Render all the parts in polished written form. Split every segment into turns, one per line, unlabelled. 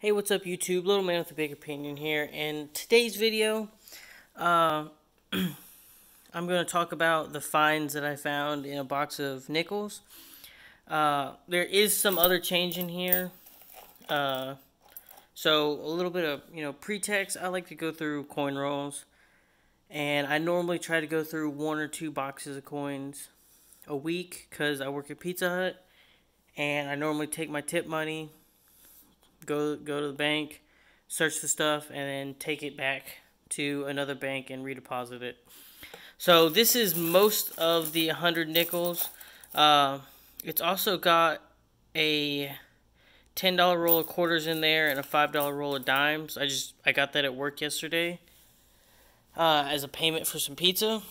Hey, what's up YouTube? Little man with a big opinion here. In today's video, uh, I'm going to talk about the finds that I found in a box of nickels. There is some other change in here. Uh, so a little bit of, pretext. I like to go through coin rolls. And I normally try to go through 1 or 2 boxes of coins a week because I work at Pizza Hut. And I normally take my tip money, go to the bank, search the stuff, and then take it back to another bank and redeposit it. So this is most of the 100 nickels. It's also got a $10 roll of quarters in there and a $5 roll of dimes. I got that at work yesterday as a payment for some pizza.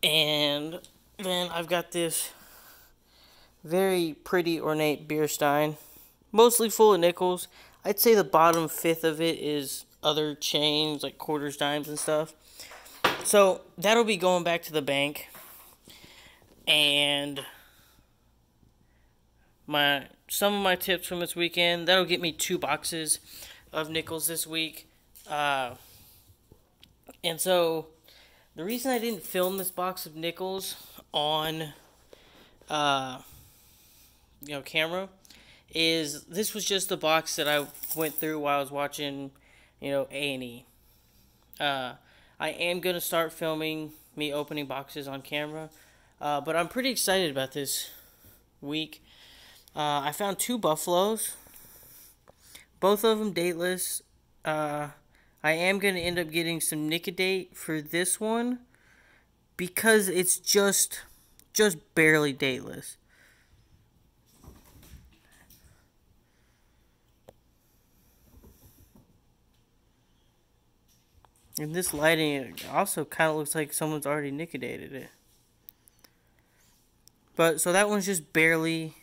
And then I've got this very pretty ornate beer stein, mostly full of nickels. I'd say the bottom fifth of it is other change, like quarters, dimes, and stuff. So that'll be going back to the bank. And some of my tips from this weekend, that'll get me 2 boxes of nickels this week. And so the reason I didn't film this box of nickels on camera is this was just the box that I went through while I was watching, A&E. I am going to start filming me opening boxes on camera, but I'm pretty excited about this week. I found 2 buffaloes, both of them dateless. I am going to end up getting some Nicodate for this one because it's just barely dateless. In this lighting, it also kind of looks like someone's already nicodated it. But, so that one's just barely,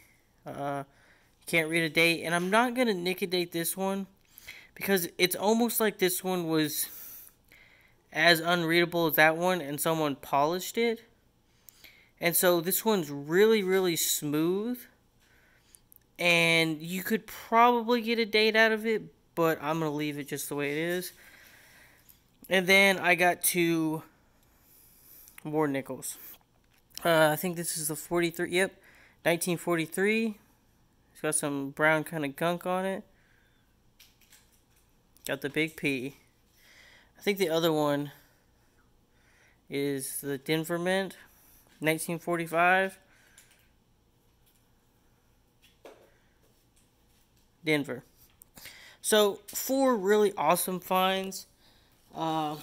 can't read a date. And I'm not going to nicodate this one because it's almost like this one was as unreadable as that one and someone polished it. And so this one's really, really smooth. And you could probably get a date out of it, but I'm going to leave it just the way it is. And then I got 2 more nickels. I think this is the 43. Yep, 1943. It's got some brown kind of gunk on it. Got the big P. I think the other one is the Denver Mint, 1945. Denver. So 4 really awesome finds. I'm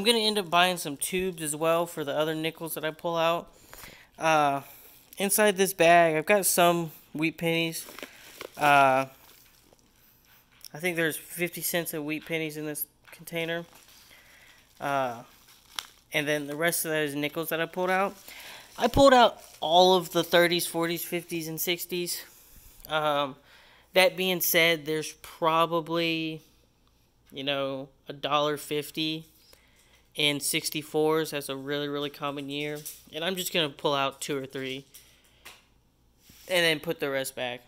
going to end up buying some tubes as well for the other nickels that I pull out. Inside this bag, I've got some wheat pennies. I think there's 50 cents of wheat pennies in this container. And then the rest of that is nickels that I pulled out. I pulled out all of the 30s, 40s, 50s, and 60s. That being said, there's probably, $1.50 in 64s. That's a really, really common year. And I'm just going to pull out 2 or 3 and then put the rest back.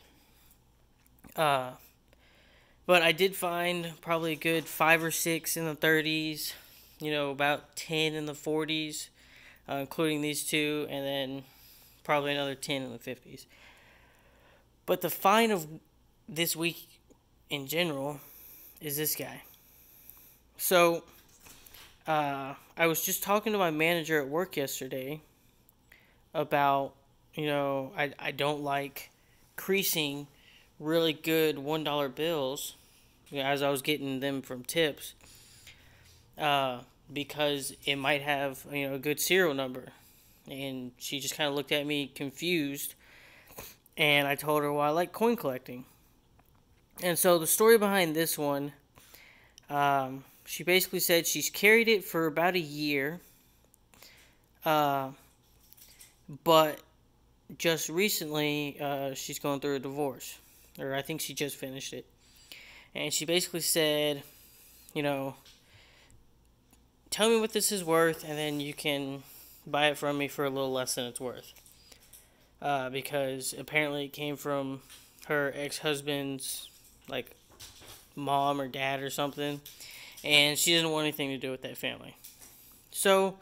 But I did find probably a good 5 or 6 in the 30s, about 10 in the 40s, including these 2, and then probably another 10 in the 50s. But the find of this week in general is this guy. So, I was just talking to my manager at work yesterday about, I don't like creasing really good $1 bills, as I was getting them from tips, because it might have, a good serial number. And she just kind of looked at me confused, and I told her, well, I like coin collecting. And so the story behind this one, she basically said she's carried it for about a year, but just recently she's going through a divorce, or I think she just finished it. And she basically said, tell me what this is worth, and then you can buy it from me for a little less than it's worth. Because apparently it came from her ex-husband's, mom or dad or something, and she doesn't want anything to do with that family. So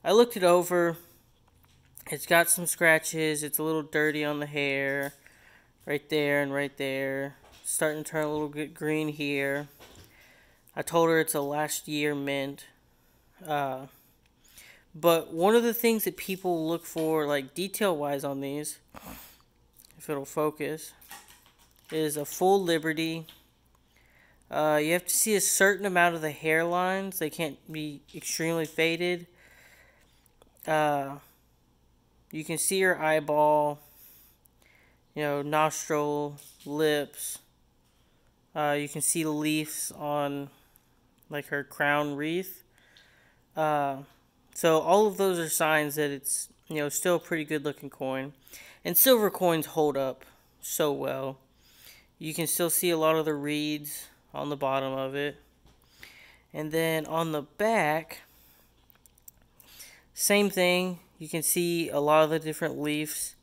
I looked it over. It's got some scratches. It's a little dirty on the hair, right there and right there. It's starting to turn a little bit green here. I told her it's a last year mint. But one of the things that people look for, like detail-wise on these, if it'll focus, is a full Liberty. You have to see a certain amount of the hairlines. They can't be extremely faded. You can see her eyeball, nostril, lips. You can see the leaves on like her crown wreath. So all of those are signs that it's, still a pretty good looking coin. And silver coins hold up so well. You can still see a lot of the reeds on the bottom of it. And then on the back, same thing. You can see a lot of the different leaves.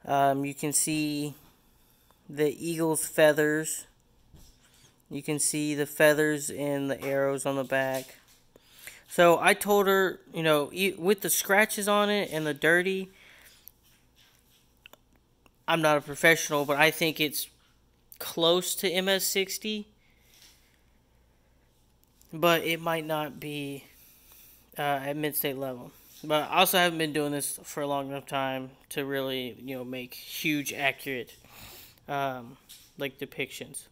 You can see the eagle's feathers. You can see the feathers and the arrows on the back. So I told her, with the scratches on it and the dirty, I'm not a professional, but I think it's close to MS60. But it might not be at mid-state level. But I also haven't been doing this for a long enough time to really, make huge, accurate, depictions.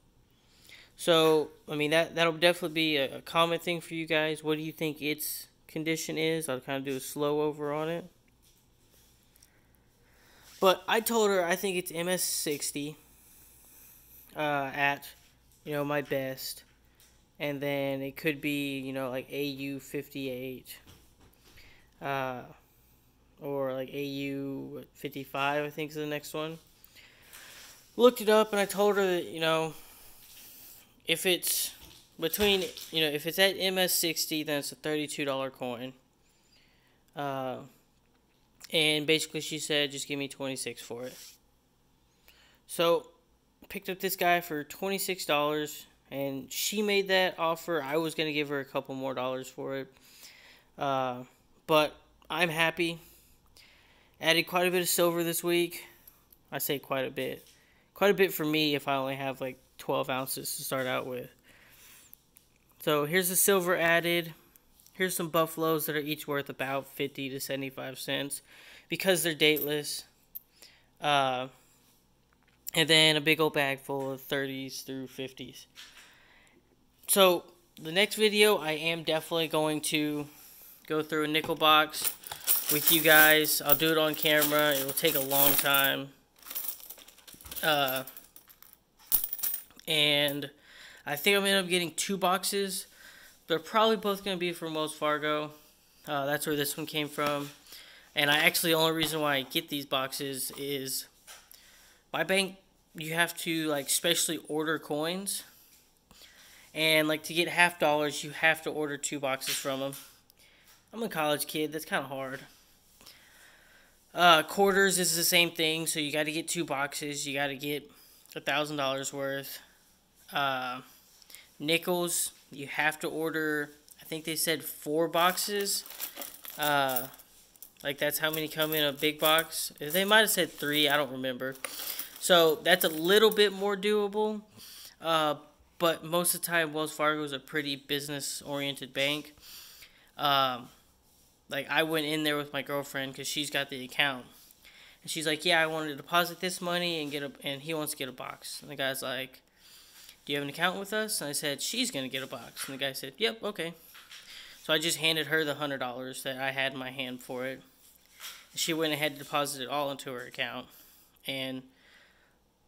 So, I mean, that'll definitely be a common thing for you guys. What do you think its condition is? I'll kind of do a slow over on it. But I told her I think it's MS60 at, my best. And then it could be, like AU58. Or like AU55, I think is the next one. Looked it up and I told her that, if it's between, if it's at MS60, then it's a $32 coin. And basically she said, just give me $26 for it. So, picked up this guy for $26, and she made that offer. I was going to give her a couple more dollars for it. But I'm happy. Added quite a bit of silver this week. I say quite a bit. Quite a bit for me if I only have like 12 ounces to start out with. So here's the silver added. Here's some buffaloes that are each worth about 50 to 75 cents because they're dateless. And then a big old bag full of 30s through 50s. So the next video, I am definitely going to go through a nickel box with you guys. I'll do it on camera. It will take a long time. And I think I'm going to end up getting 2 boxes. They're probably both going to be from Wells Fargo. That's where this one came from. And the only reason why I get these boxes is my bank, you have to like specially order coins. And like to get $50, you have to order 2 boxes from them. I'm a college kid. That's kind of hard. Quarters is the same thing. So you got to get 2 boxes. You got to get $1,000 worth. Nickels, you have to order, I think they said 4 boxes. Like that's how many come in a big box. They might have said 3, I don't remember. So that's a little bit more doable. But most of the time, Wells Fargo is a pretty business-oriented bank. Like I went in there with my girlfriend because she's got the account. And she's like, yeah, I want to deposit this money and he wants to get a box. And the guy's like, do you have an account with us? And I said, she's going to get a box. And the guy said, yep, okay. So I just handed her the $100 that I had in my hand for it. And she went ahead and deposited it all into her account. And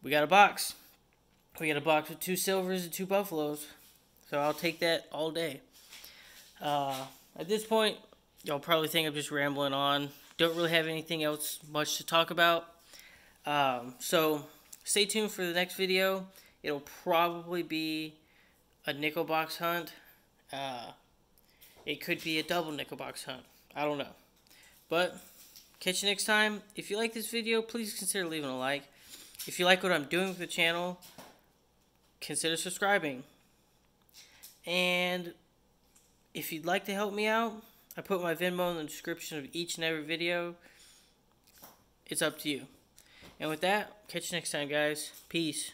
we got a box. We got a box with 2 silvers and 2 buffaloes. So I'll take that all day. At this point, y'all probably think I'm just rambling on. Don't really have anything else much to talk about. So stay tuned for the next video. It'll probably be a nickel box hunt. It could be a double nickel box hunt. I don't know. But catch you next time. If you like this video, please consider leaving a like. If you like what I'm doing with the channel, consider subscribing. And if you'd like to help me out, I put my Venmo in the description of each and every video. It's up to you. And with that, catch you next time, guys. Peace.